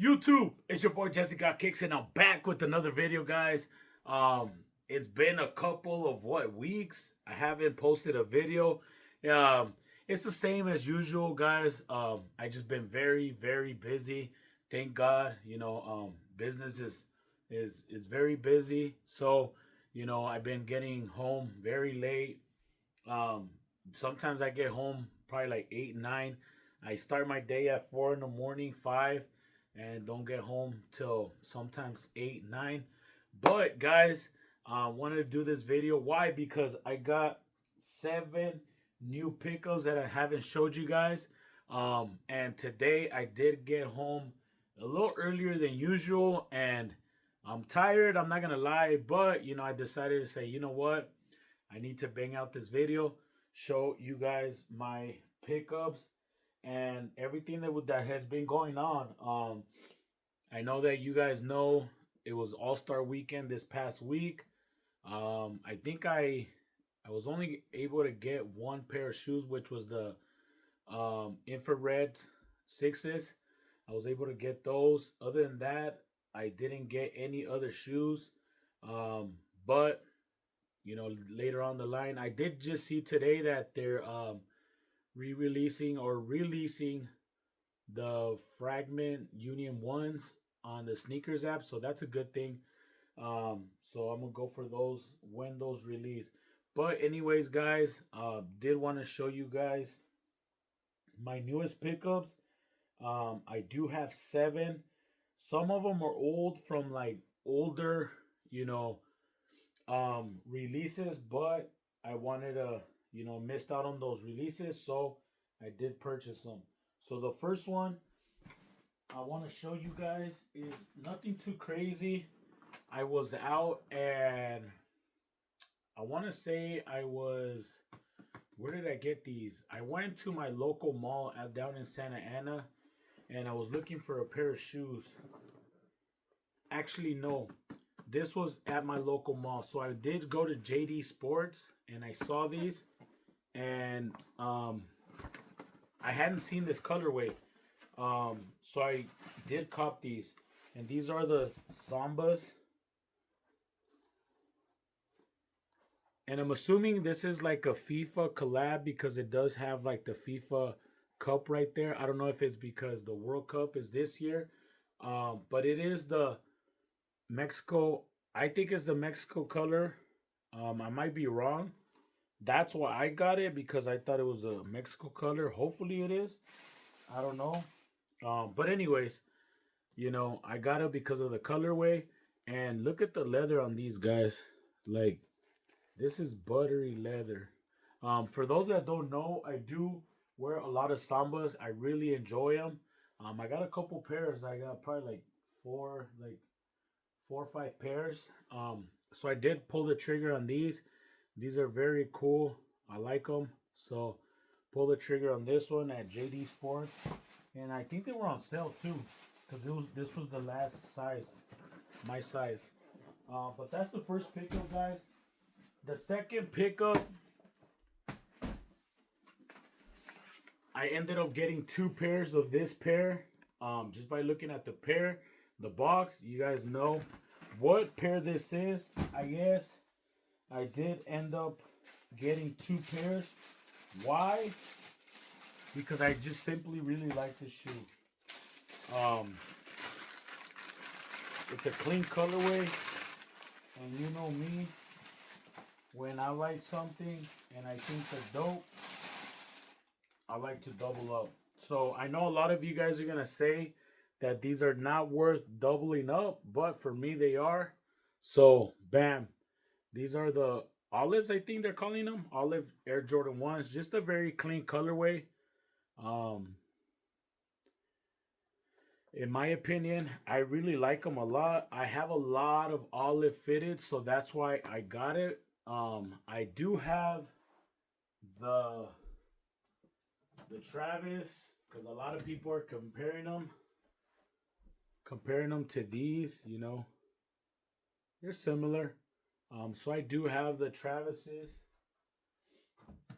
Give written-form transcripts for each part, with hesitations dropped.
YouTube, it's your boy Jesse Got Kicks, and I'm back with another video, guys. It's been a couple of weeks. I haven't posted a video. Um, it's the same as usual, guys. I just been very busy. Thank God, business is very busy. So, I've been getting home very late. Um, Sometimes I get home probably like 8, 9. I start my day at 4 in the morning, 5, and don't get home till sometimes 8, 9. But guys, I wanted to do this video. Why? Because I got 7 new pickups that I haven't showed you guys. And today I did get home a little earlier than usual, and I'm tired. I'm not gonna lie, but I decided to say, you know what? I need to bang out this video, show you guys my pickups and everything that has been going on. I know that you guys know it was All Star Weekend this past week. I think I was only able to get one pair of shoes, which was the infrared sixes. I was able to get those. Other than that, I didn't get any other shoes. But later on the line, I did just see today that they're re-releasing or releasing the Fragment Union ones on the sneakers app, so that's a good thing. So I'm gonna go for those when those release. But anyways, guys, did want to show you guys my newest pickups. I do have 7. Some of them are old from like older, you know, releases, but I wanted to, missed out on those releases, so I did purchase them. So the first one I want to show you guys is nothing too crazy. I was out and I want to say I was, where did I get these? I went to my local mall down in Santa Ana, and I was looking for a pair of shoes. Actually, no. This was at my local mall. So I did go to JD Sports and I saw these, and I hadn't seen this colorway. So I did cop these. And these are the Sambas. And I'm assuming this is like a FIFA collab because it does have like the FIFA Cup right there. I don't know if it's because the World Cup is this year. But it is the Mexico. I think it's the Mexico color. I might be wrong. That's why I got it, because I thought it was a Mexico color. Hopefully it is. I don't know. But anyways, I got it because of the colorway. And look at the leather on these guys. Like, this is buttery leather. For those that don't know, I do wear a lot of Sambas. I really enjoy them. I got a couple pairs. I got probably like four or five pairs. So I did pull the trigger on these. These are very cool. I like them. So pull the trigger on this one at JD Sports, and I think they were on sale too, because this was the last size, my size. But that's the first pickup, guys. The second pickup, I ended up getting 2 pairs of this pair. Just by looking at the pair, the box, you guys know what pair this is. I guess I did end up getting 2 pairs. Why? Because I just simply really like this shoe. Um, it's a clean colorway, and you know me, when I like something and I think they're dope, I like to double up. So I know a lot of you guys are gonna say that these are not worth doubling up, but for me they are. So bam, these are the olives. I think they're calling them olive Air Jordan 1s. Just a very clean colorway. Um, in my opinion, I really like them a lot. I have a lot of olive fitted, so that's why I got it. I do have the the Travis, because a lot of people are comparing them to these. They're similar. So I do have the Travises.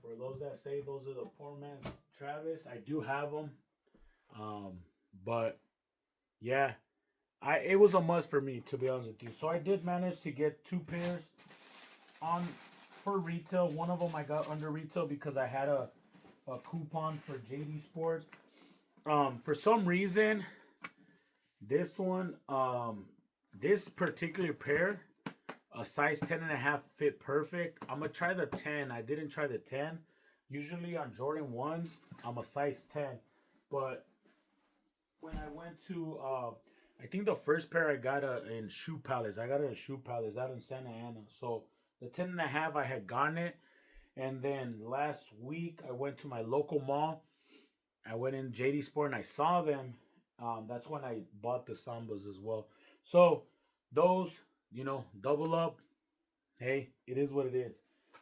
For those that say those are the poor man's Travis, I do have them. Um, but Yeah, it was a must for me, to be honest with you. So I did manage to get two pairs on for retail. One of them I got under retail because I had a coupon for JD Sports. For some reason, this one, this particular pair, a size 10.5 fit perfect. I'm gonna try the 10. I didn't try the 10. Usually on Jordan 1s, I'm a size 10. But when I went to, I think the first pair I got in Shoe Palace. I got it in Shoe Palace out in Santa Ana. So the 10.5, I had gotten it. And then last week, I went to my local mall. I went in JD Sport and I saw them. That's when I bought the Sambas as well. So those, double up. Hey, it is what it is.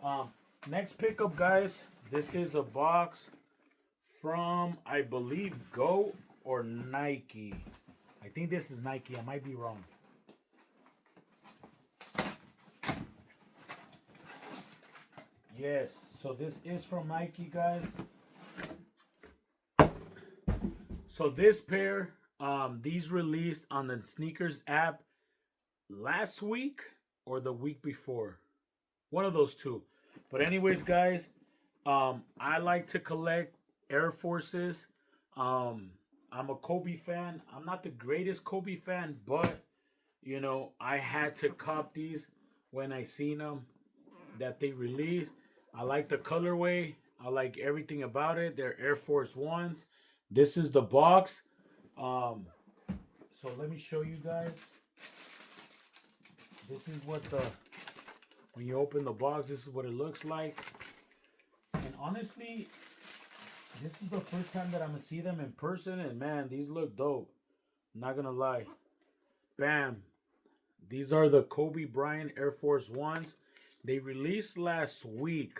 Um, Next pickup, guys. This is a box from, I believe, Go or Nike. I think this is Nike. I might be wrong. Yes. So this is from Nike, guys. So this pair, these released on the sneakers app last week or the week before. One of those two. But anyways, guys, I like to collect Air Forces. I'm a Kobe fan. I'm not the greatest Kobe fan, but I had to cop these when I seen them that they released. I like the colorway. I like everything about it. They're Air Force Ones. This is the box. Um, so let me show you guys. This is what when you open the box, this is what it looks like. And honestly, this is the first time that I'm gonna see them in person, and man, these look dope. I'm not gonna lie. Bam. These are the Kobe Bryant Air Force Ones. They released last week.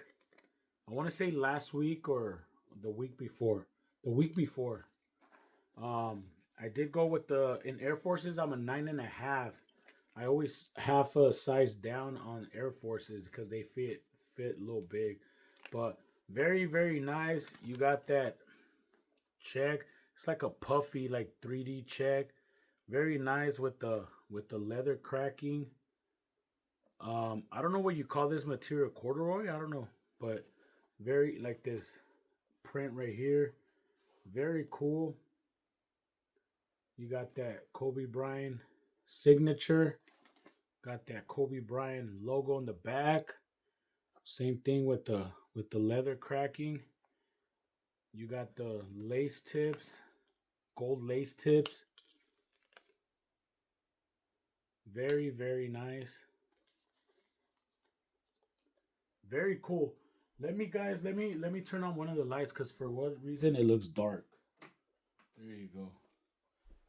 I want to say last week or the week before. The week before. I did go with in Air Forces. I'm a 9.5. I always half a size down on Air Forces because they fit a little big, but very very nice. You got that check. It's like a puffy like 3D check. Very nice with the leather cracking. I don't know what you call this material, corduroy. I don't know, but very like this print right here. Very cool. You got that Kobe Bryant signature. Got that Kobe Bryant logo on the back. Same thing with the leather cracking. You got the lace tips, gold lace tips. Very very nice. Very cool. Let me turn on one of the lights because for what reason it looks dark. There you go.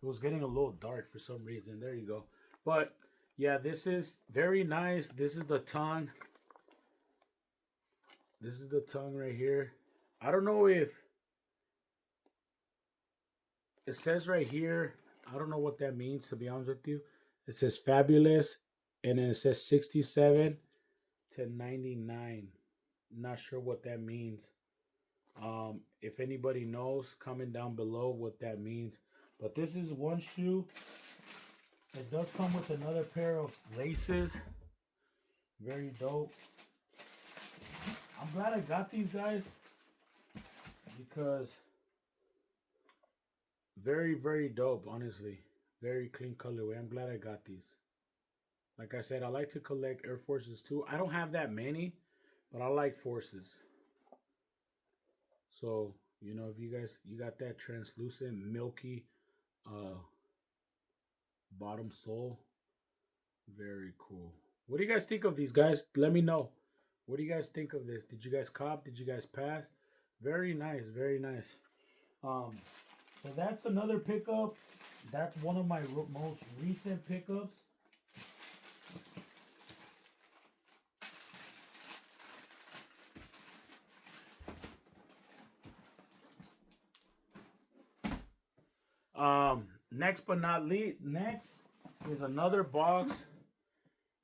It was getting a little dark for some reason. There you go. But yeah, this is very nice. This is the tongue. This is the tongue right here. I don't know if it says right here. I don't know what that means, to be honest with you. It says fabulous, and then it says 67 to 99. Not sure what that means. If anybody knows, comment down below what that means. But this is one shoe. It does come with another pair of laces. Very dope. I'm glad I got these guys because very, very dope, honestly. Very clean colorway. I'm glad I got these. Like I said, I like to collect Air Forces too. I don't have that many, but I like Forces. So, if you got that translucent, milky bottom sole. Very cool. What do you guys think of these guys? Let me know. What do you guys think of this? Did you guys cop? Did you guys pass? Very nice, very nice. So that's another pickup. That's one of my most recent pickups. Next but not least, next is another box.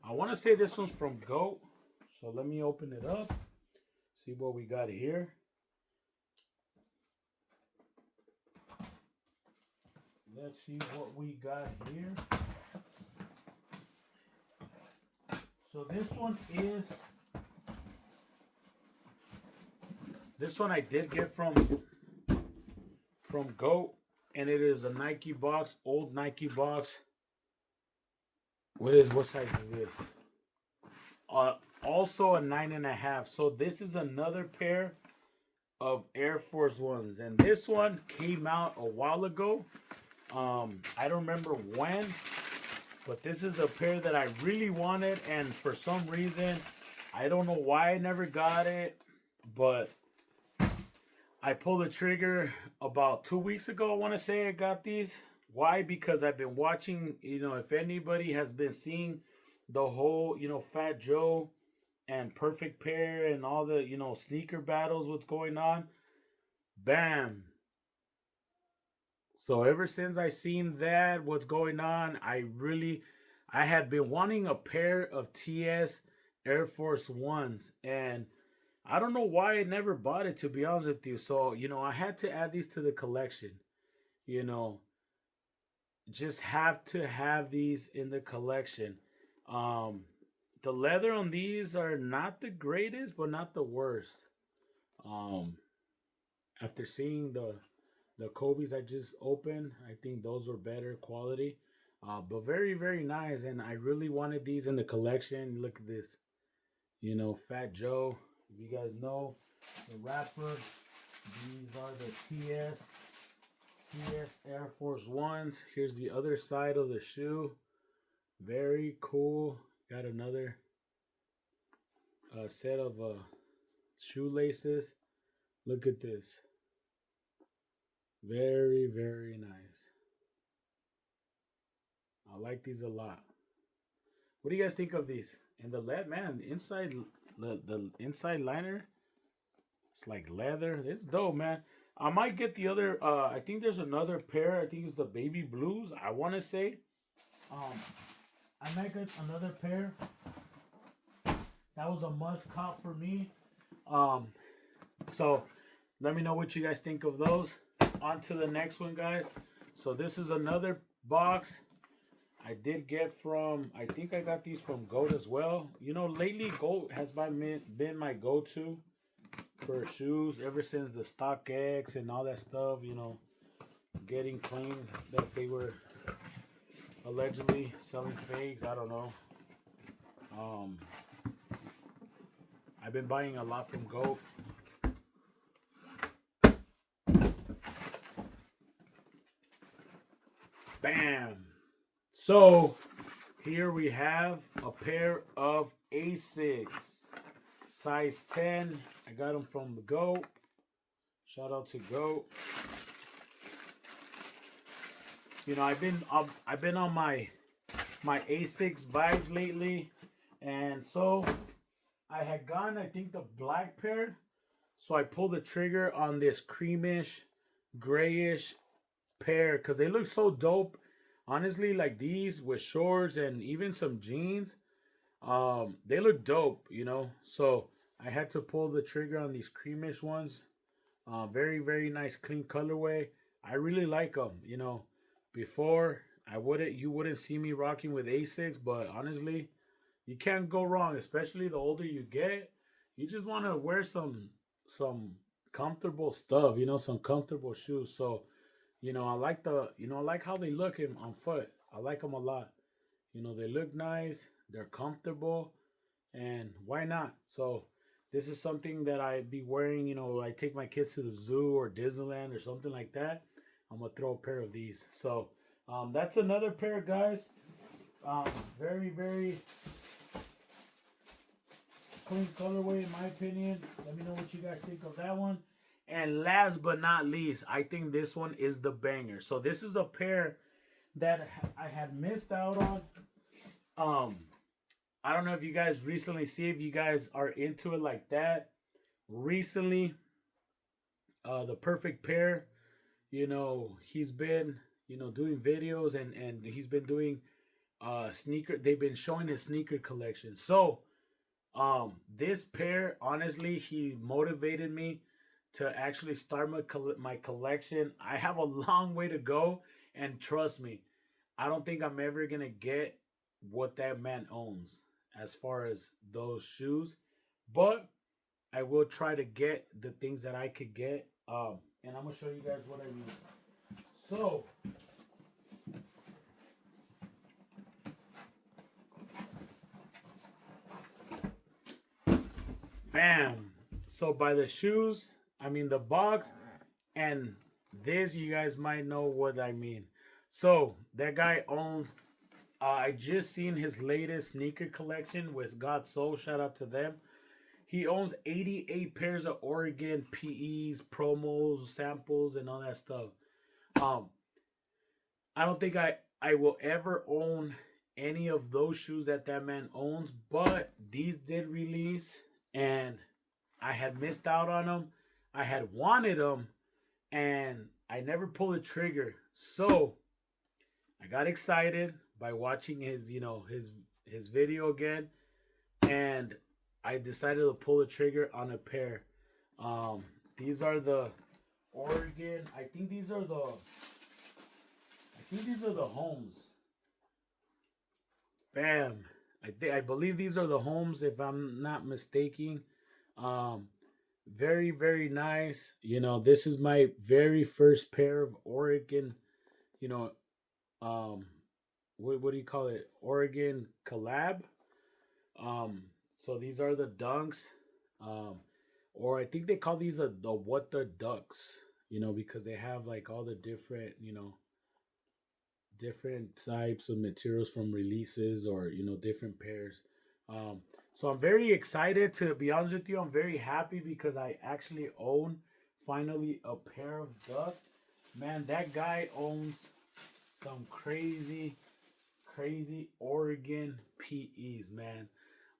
I want to say this one's from GOAT. So let me open it up. See what we got here. let's see what we got here. So this one I did get from GOAT, and it is a Nike box, old Nike box. What size is this? Also a 9.5. So this is another pair of Air Force Ones, and this one came out a while ago. I don't remember when, but this is a pair that I really wanted, and for some reason, I don't know why I never got it, but I pulled the trigger about 2 weeks ago. I want to say I got these. Why? Because I've been watching, if anybody has been seeing the whole, Fat Joe and Perfect Pair and all the, sneaker battles, what's going on. Bam. So ever since I seen that, what's going on, I had been wanting a pair of TS Air Force Ones, and I don't know why I never bought it, to be honest with you. So, I had to add these to the collection. You know, just have to have these in the collection. Um, the leather on these are not the greatest, but not the worst. Um, After seeing the Kobe's I just opened, I think those were better quality. But very, very nice. And I really wanted these in the collection. Look at this. Fat Joe. If you guys know the rapper, these are the TS Air Force Ones. Here's the other side of the shoe. Very cool. Got another set of shoelaces. Look at this. Very, very nice. I like these a lot. What do you guys think of these? And the lead, man, inside the inside liner, it's like leather. It's dope, man. I might get the other. I think there's another pair. I think it's the baby blues. I want to say. I might get another pair. That was a must cop for me. So let me know what you guys think of those. On to the next one, guys. So this is another box I did get from, I think I got these from GOAT as well. Lately GOAT has been my go-to for shoes ever since the StockX and all that stuff, getting claimed that they were allegedly selling fakes. I don't know. I've been buying a lot from GOAT. Bam. So here we have a pair of Asics, size 10. I got them from the GOAT. Shout out to GOAT. I've been on my Asics vibes lately, and so I had gotten, I think, the black pair. So I pulled the trigger on this creamish, grayish pair because they look so dope. Honestly, like these with shorts and even some jeans, they look dope, So I had to pull the trigger on these creamish ones. Very, very nice, clean colorway. I really like them. Before you wouldn't see me rocking with Asics, but honestly, you can't go wrong. Especially the older you get, you just want to wear some comfortable stuff. Some comfortable shoes. So I like I like how they look on foot. I like them a lot. They look nice, they're comfortable, and why not? So this is something that I be wearing. I take my kids to the zoo or Disneyland or something like that. I'm gonna throw a pair of these. So that's another pair, guys. Very, very clean colorway, in my opinion. Let me know what you guys think of that one. And last but not least, I think this one is the banger. So this is a pair that I had missed out on. I don't know if you guys recently see if you guys are into it like that. Recently, the Perfect Pair, he's been, doing videos and he's been doing sneaker. They've been showing his sneaker collection. So this pair, honestly, he motivated me to actually start my collection. I have a long way to go, And trust me, I don't think I'm ever gonna get what that man owns as far as those shoes, but I will try to get the things that I could get. And I'm gonna show you guys what I mean. So, bam. So by the shoes, I mean the box, and this you guys might know what I mean. So that guy owns. I just seen his latest sneaker collection with God Soul. Shout out to them. He owns 88 pairs of Oregon PEs, promos, samples, and all that stuff. Um, I don't think I will ever own any of those shoes that that man owns, but these did release, and I had missed out on them. I had wanted them, and I never pulled the trigger. So I got excited by watching his, his video again, and I decided to pull the trigger on a pair. Um, these are the Oregon. I think these are the homes. Bam. I believe these are the homes, if I'm not mistaken. Um, very very nice. This is my very first pair of Oregon. You know, um, what do you call it? Oregon collab. Um, so these are the dunks. Um, or I think they call these the what the ducks. Because they have like all the different different types of materials from releases, or different pairs. um so I'm very excited, to be honest with you. I'm very happy because I actually own finally a pair of ducks. Man, that guy owns some crazy Oregon PEs, man.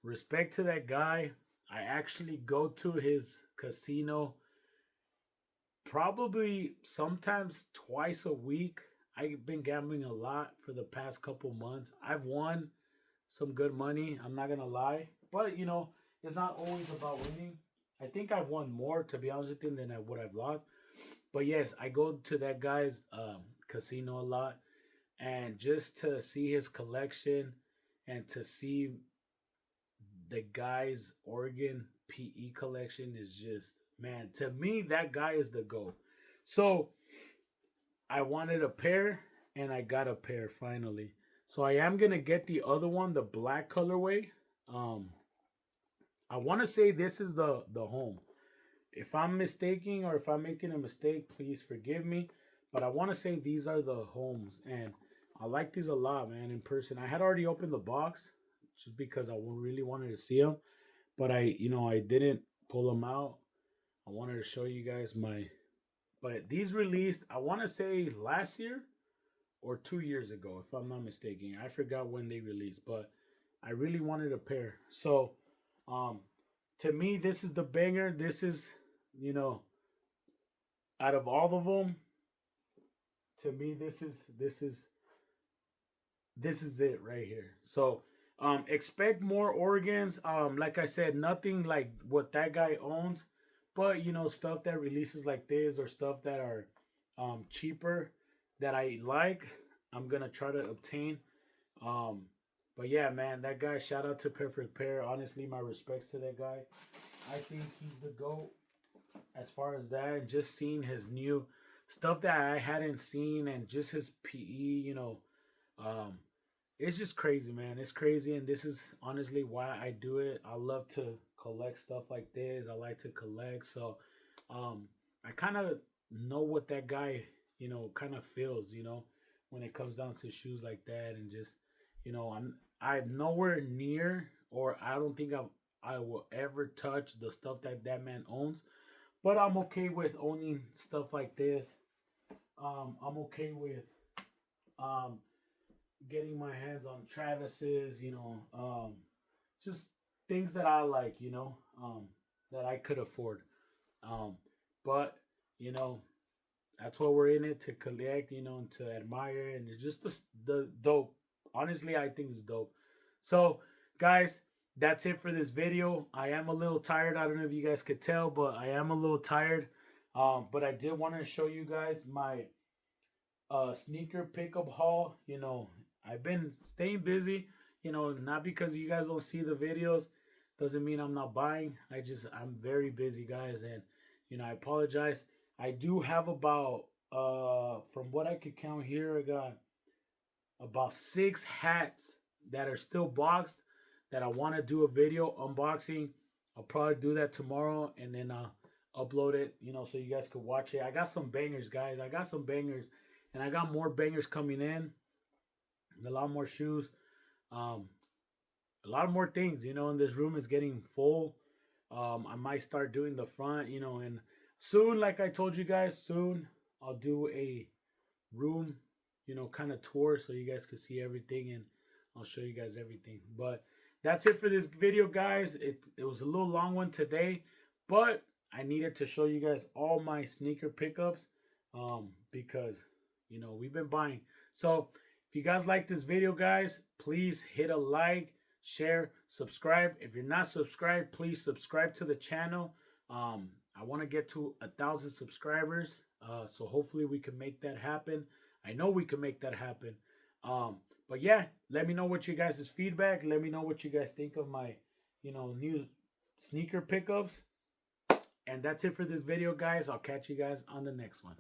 Respect to that guy. I actually go to his casino probably sometimes twice a week. I've been gambling a lot for the past couple months. I've won some good money. I'm not gonna lie, but it's not always about winning. I think I've won more, to be honest with you, than what I've lost. But yes, I go to that guy's casino a lot, and just to see his collection and to see the guy's Oregon PE collection is just, man, to me that guy is the GOAT. So I wanted a pair, and I got a pair finally. So I am gonna get the other one, the black colorway. Um, I want to say this is the home. If I'm mistaking, or if I'm making a mistake, please forgive me. But I want to say these are the homes, and I like these a lot, man. In person, I had already opened the box just because I really wanted to see them, but I didn't pull them out. I wanted to show you guys my. But these released, I want to say last year or 2 years ago, if I'm not mistaken. I forgot when they released, but I really wanted a pair. So, um, to me, this is the banger. This is, you know, out of all of them, to me, this is it right here. So, expect more Oregons. Like I said, nothing like what that guy owns, but stuff that releases like this, or stuff that are cheaper, that I like, I'm gonna try to obtain. Um, but yeah, man, that guy. Shout out to Perfect Pair. Honestly, my respects to that guy. I think he's the GOAT as far as that. And just seeing his new stuff that I hadn't seen, and just his PE, um, it's just crazy, man. It's crazy, and this is honestly why I do it. I love to collect stuff like this. I like to collect, so I kind of know what that guy, kind of feels, when it comes down to shoes like that, and just, I'm nowhere near, or I don't think I will ever touch the stuff that that man owns, but I'm okay with owning stuff like this. I'm okay with um getting my hands on Travis's, just things that I like, that I could afford. Um, but you know, that's what we're in it to collect, and to admire, and it's just the dope. Honestly, I think it's dope. So, guys, that's it for this video. I am a little tired. I don't know if you guys could tell, but I am a little tired. But I did want to show you guys my sneaker pickup haul. You know, I've been staying busy. You know, not because you guys don't see the videos doesn't mean I'm not buying. I'm very busy, guys, and you know I apologize. I do have about from what I could count here, I got about 6 hats that are still boxed that I want to do a video unboxing. I'll probably do that tomorrow and then upload it, you know, so you guys could watch it. I got some bangers, guys. I got some bangers, and I got more bangers coming in. A lot more shoes, um, a lot more things. You know, and this room is getting full. I might start doing the front, you know, and soon, like I told you guys, soon I'll do a room, you know, kind of tour so you guys can see everything and I'll show you guys everything. But that's it for this video, guys. It was a little long one today, but I needed to show you guys all my sneaker pickups because, you know, we've been buying. So if you guys like this video, guys, please hit a like, share, subscribe. If you're not subscribed, please subscribe to the channel. I want to get to 1,000 subscribers. So hopefully we can make that happen. I know we can make that happen. But yeah, let me know what you guys' feedback. Let me know what you guys think of my, you know, new sneaker pickups. And that's it for this video, guys. I'll catch you guys on the next one.